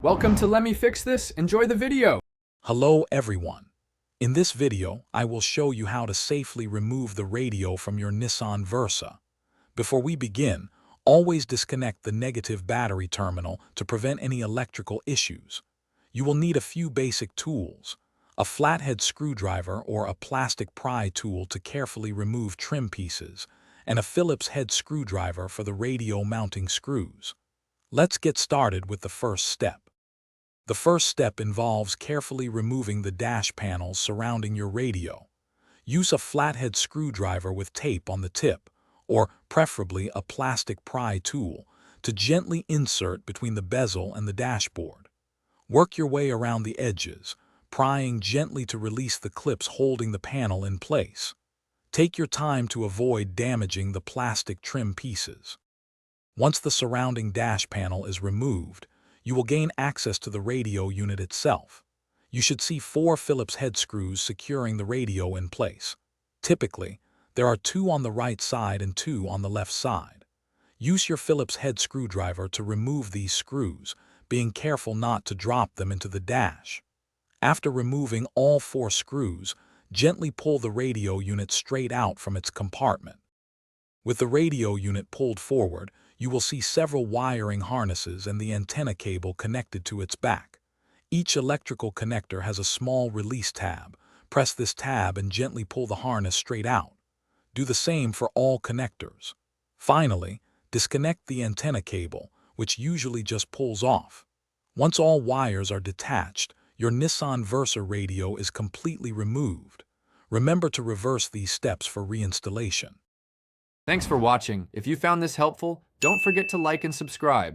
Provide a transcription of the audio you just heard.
Welcome to Let Me Fix This. Enjoy the video. Hello everyone. In this video, I will show you how to safely remove the radio from your Nissan Versa. Before we begin, always disconnect the negative battery terminal to prevent any electrical issues. You will need a few basic tools: a flathead screwdriver or a plastic pry tool to carefully remove trim pieces, and a Phillips head screwdriver for the radio mounting screws. Let's get started with the first step. The first step involves carefully removing the dash panels surrounding your radio. Use a flathead screwdriver with tape on the tip, or preferably a plastic pry tool, to gently insert between the bezel and the dashboard. Work your way around the edges, prying gently to release the clips holding the panel in place. Take your time to avoid damaging the plastic trim pieces. Once the surrounding dash panel is removed, you will gain access to the radio unit itself. You should see 4 Phillips head screws securing the radio in place. Typically, there are 2 on the right side and 2 on the left side. Use your Phillips head screwdriver to remove these screws, being careful not to drop them into the dash. After removing all 4 screws, gently pull the radio unit straight out from its compartment. With the radio unit pulled forward, you will see several wiring harnesses and the antenna cable connected to its back. Each electrical connector has a small release tab. Press this tab and gently pull the harness straight out. Do the same for all connectors. Finally, disconnect the antenna cable, which usually just pulls off. Once all wires are detached, your Nissan Versa radio is completely removed. Remember to reverse these steps for reinstallation. Thanks for watching. If you found this helpful, don't forget to like and subscribe.